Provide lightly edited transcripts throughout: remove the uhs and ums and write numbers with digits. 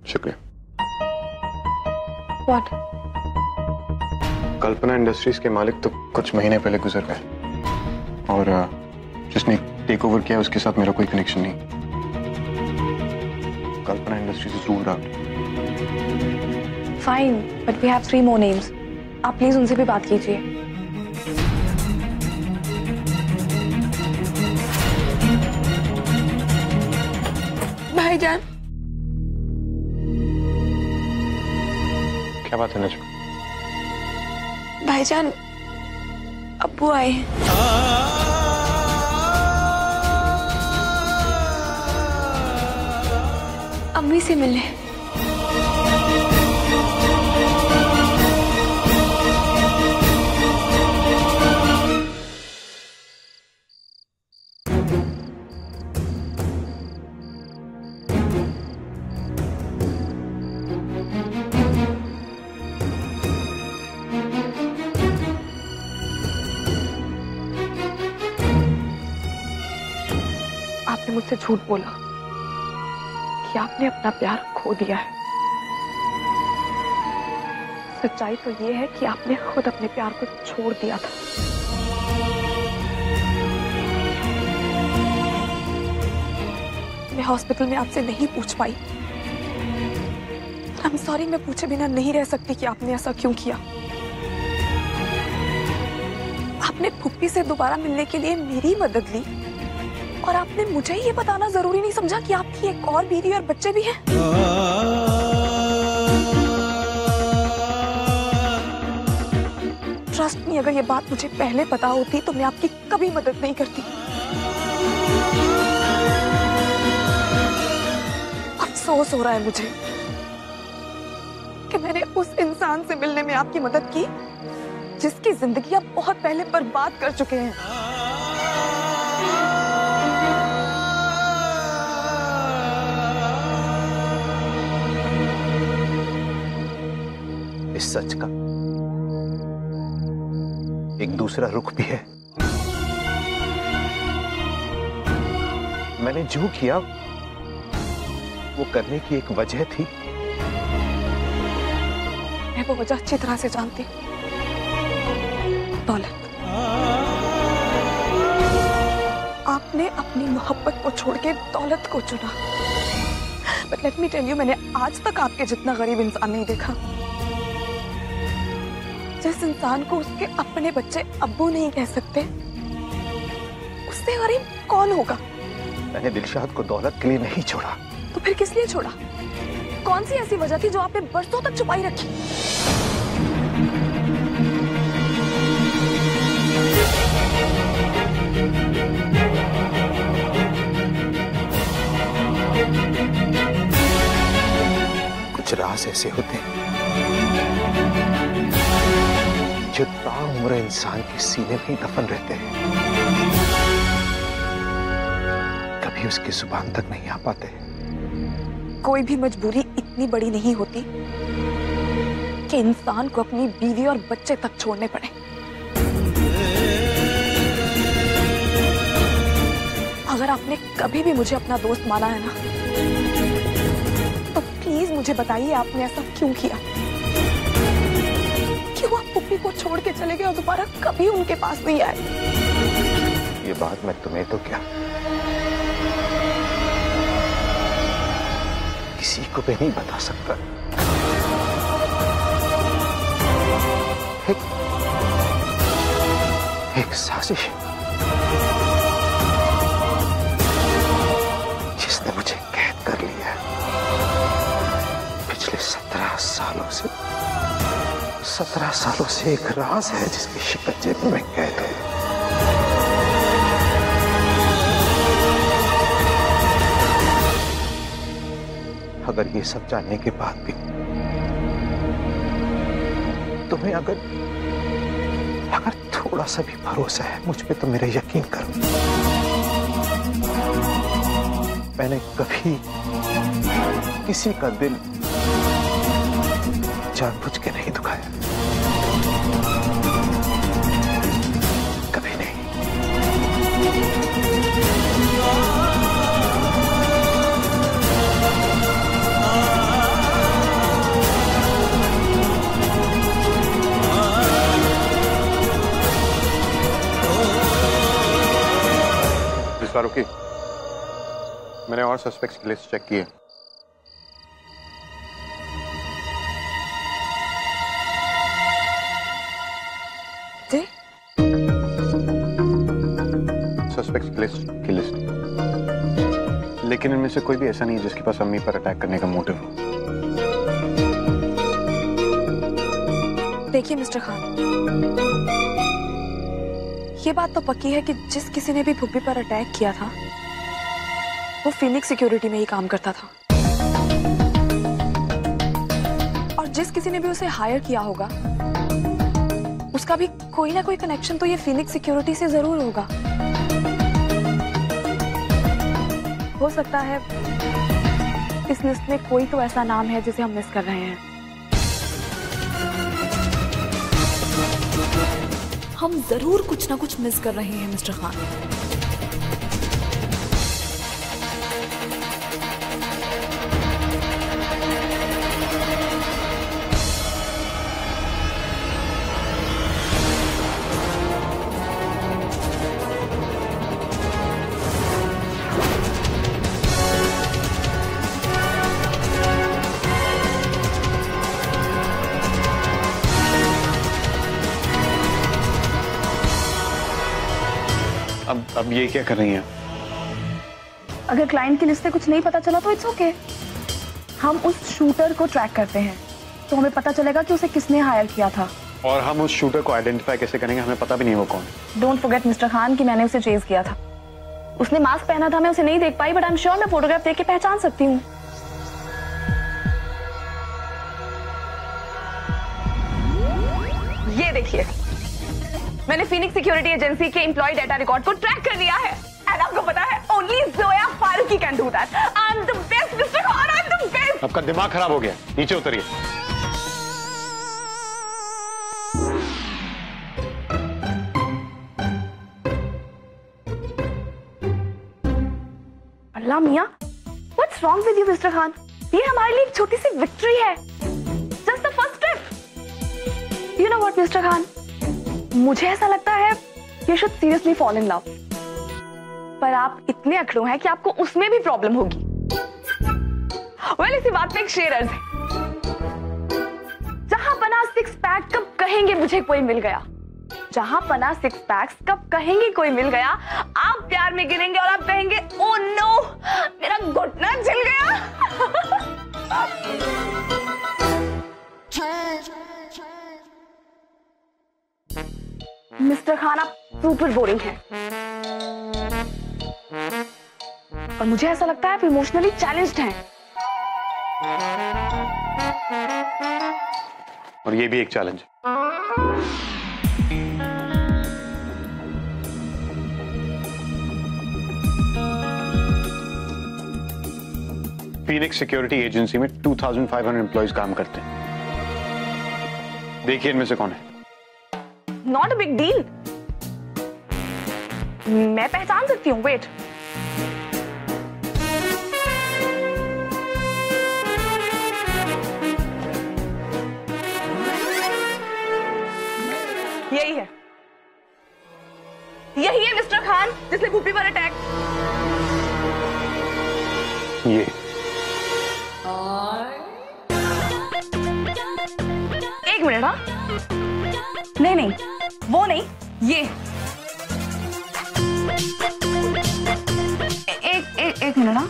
शुक्रिया। What? Kalpana industries के मालिक तो कुछ महीने पहले गुजर गए और जिसने टेक ओवर किया उसके साथ मेरा कोई कनेक्शन नहीं। Kalpana industries is ruled out. Fine, but we have 3 more names. आप प्लीज उनसे भी बात कीजिए। भाईजान। क्या बात है नजमा? भाईजान, अब्बू आए हैं। अम्मी से मिलने। आपने मुझसे झूठ बोला कि आपने अपना प्यार खो दिया है। सच्चाई तो ये है कि आपने खुद अपने प्यार को छोड़ दिया था। मैं हॉस्पिटल में आपसे नहीं पूछ पाई। आई एम सॉरी, मैं पूछे बिना नहीं रह सकती कि आपने ऐसा क्यों किया। आपने फुप्पी से दोबारा मिलने के लिए मेरी मदद ली और आपने मुझे ये बताना जरूरी नहीं समझा कि आपकी एक और बीवी और बच्चे भी हैं। ट्रस्ट मी, अगर ये बात मुझे पहले पता होती तो मैं आपकी कभी मदद नहीं करती। अफसोस हो रहा है मुझे कि मैंने उस इंसान से मिलने में आपकी मदद की जिसकी जिंदगी आप बहुत पहले बर्बाद कर चुके हैं। इस सच का एक दूसरा रुख भी है। मैंने जो किया वो करने की एक वजह थी। मैं वो वजह अच्छी तरह से जानती हूँ। दौलत। आपने अपनी मोहब्बत को छोड़ के दौलत को चुना। But let me tell you, मैंने आज तक आपके जितना गरीब इंसान नहीं देखा। जिस इंसान को उसके अपने बच्चे अब्बू नहीं कह सकते, उससे गरीब कौन होगा? मैंने दिलशाद को दौलत के लिए नहीं छोड़ा। तो फिर किस लिए छोड़ा? कौन सी ऐसी वजह थी जो आपने बरसों तक छुपाई रखी? कुछ राज ऐसे होते हैं जो ताउम्र इंसान के सीने में ही दफन रहते हैं, कभी उसकी जुबान तक नहीं आ पाते। कोई भी मजबूरी इतनी बड़ी नहीं होती कि इंसान को अपनी बीवी और बच्चे तक छोड़ने पड़े। अगर आपने कभी भी मुझे अपना दोस्त माना है ना, तो प्लीज मुझे बताइए आपने ऐसा क्यों किया? क्यों आप पुप्पी को छोड़ के चले गए और दोबारा कभी उनके पास नहीं आए? ये बात मैं तुम्हें तो क्या, किसी को भी नहीं बता सकता। एक साजिश जिसने मुझे कैद कर लिया है। पिछले 17 सालों से एक राज है जिसके शिकंजे में मैं कैद हूं। अगर ये सब जानने के बाद भी तुम्हें अगर थोड़ा सा भी भरोसा है मुझ पे, तो मेरा यकीन करो, मैंने कभी किसी का दिल जानबूझ के नहीं दुखाया, कभी नहीं। मैंने और सस्पेक्ट्स की लिस्ट चेक की है। जी? सस्पेक्ट्स की लिस्ट, लेकिन इनमें से कोई भी ऐसा नहीं है जिसके पास अम्मी पर अटैक करने का मोटिव हो। देखिए मिस्टर खान, ये बात तो पक्की है कि जिस किसी ने भी भुप्पी पर अटैक किया था वो फीनिक्स सिक्योरिटी में ही काम करता था, और जिस किसी ने भी उसे हायर किया होगा उसका भी कोई ना कोई कनेक्शन तो ये फीनिक्स सिक्योरिटी से जरूर होगा। हो सकता है इस लिस्ट में कोई तो ऐसा नाम है जिसे हम मिस कर रहे हैं। हम जरूर कुछ ना कुछ मिस कर रहे हैं मिस्टर खान। अब ये क्या कर रही हैं? अगर क्लाइंट की लिस्ट से कुछ नहीं पता चला तो इट्स ओके। हम उस शूटर को ट्रैक करते हैं तो हमें पता चलेगा कि उसे किसने हायर किया था। और हम उस शूटर को आइडेंटिफाई कैसे करेंगे? हमें पता भी नहीं वो कौन है। डोंट फॉरगेट मिस्टर खान कि मैंने उसे चेज किया था। उसने मास्क पहना था, मैं उसे नहीं देख पाई, बट आई एम श्योर मैं फोटोग्राफ देख के पहचान सकती हूँ। ये देखिए, मैंने फीनिक्स सिक्योरिटी एजेंसी के एम्प्लॉय डेटा रिकॉर्ड को ट्रैक कर लिया है। एंड आपको पता है, only Zoya Farooqui can do that. I am the best mister Khan, I am the best. आपका दिमाग खराब हो गया, नीचे उतरिए। अल्लाह मियां, what's wrong with you mister Khan? ये हमारे लिए एक छोटी सी विक्ट्री है, just the first step. You know what mister Khan, मुझे ऐसा लगता है you should seriously fall in love। पर आप इतने अकड़ू हैं कि आपको उसमें भी प्रॉब्लम होगी। well, इसी बात पे एक शेर अर्ज है, जहां पना सिक्स पैक कब कहेंगे मुझे कोई मिल गया। जहां पना सिक्स पैक्स कब कहेंगे कोई मिल गया। आप प्यार में गिरेंगे और आप कहेंगे ओ नो मेरा घुटना छिल गया। मिस्टर खान, आप सुपर बोरिंग हैं और मुझे ऐसा लगता है आप इमोशनली चैलेंज्ड हैं। और ये भी एक चैलेंज है। फीनिक्स सिक्योरिटी एजेंसी में 2500 एम्प्लॉइज काम करते हैं। देखिए इनमें से कौन है। नॉट अ बिग डील, मैं पहचान सकती हूँ। वेट, यही है मिस्टर खान जिसने भूपी पर अटैक। ये एक मिनट। हाँ, नहीं नहीं, वो नहीं, ये एक मिनट। हाँ,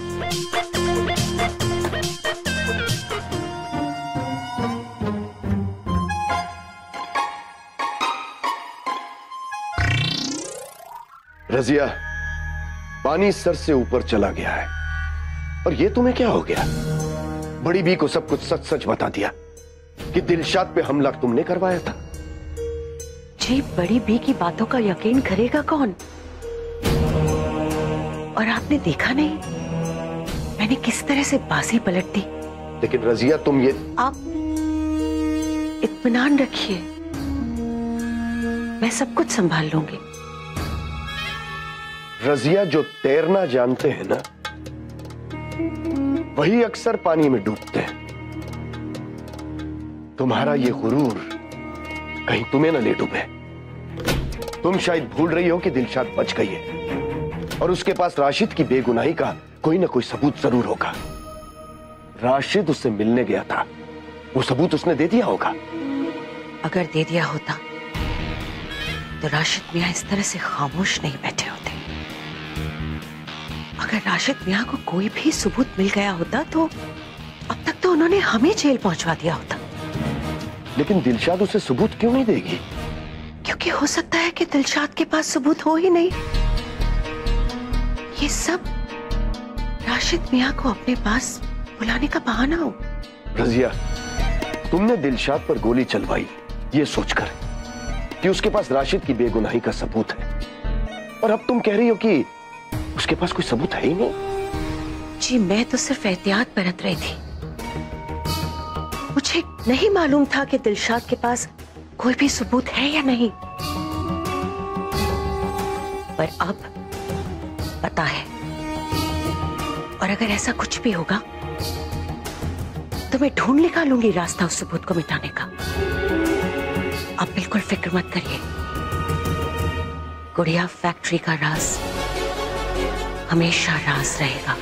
रजिया, पानी सर से ऊपर चला गया है और ये तुम्हें क्या हो गया? बड़ी बी को सब कुछ सच सच बता दिया कि दिलशाद पे हमला तुमने करवाया था। जी, बड़ी बी की बातों का यकीन करेगा कौन? और आपने देखा नहीं मैंने किस तरह से बाजी पलट दी। लेकिन रजिया, तुम ये आप इत्मीनान रखिए, मैं सब कुछ संभाल लूंगी। रजिया, जो तैरना जानते हैं ना, वही अक्सर पानी में डूबते हैं। तुम्हारा ये गुरूर कहीं तुम्हें ना ले डूबे। तुम शायद भूल रही हो कि दिलशाद बच गई है और उसके पास राशिद की बेगुनाही का कोई ना कोई सबूत जरूर होगा। राशिद उससे मिलने गया था, वो सबूत उसने दे दिया होगा। अगर दे दिया होता तो राशिद मियां इस तरह से खामोश नहीं बैठे होते। अगर राशिद मियां को कोई भी सबूत मिल गया होता तो अब तक तो उन्होंने हमें जेल पहुंचवा दिया होता। लेकिन दिलशाद उसे सबूत क्यों नहीं देगी? क्योंकि हो सकता है कि दिलशाद के पास सबूत हो ही नहीं। ये सब राशिद मियां को अपने पास बुलाने का बहाना हो। रजिया, तुमने दिलशाद पर गोली चलवाई ये सोचकर कि उसके पास राशिद की बेगुनाही का सबूत है, और अब तुम कह रही हो कि उसके पास कोई सबूत है ही नहीं। जी मैं तो सिर्फ एहतियात बरत रही थी। मुझे नहीं मालूम था कि दिलशाद के पास कोई भी सबूत है या नहीं, पर अब पता है। और अगर ऐसा कुछ भी होगा तो मैं ढूंढ निकालूंगी रास्ता उस सबूत को मिटाने का। आप बिल्कुल फिक्र मत करिए। गुड़िया फैक्ट्री का राज हमेशा राज रहेगा।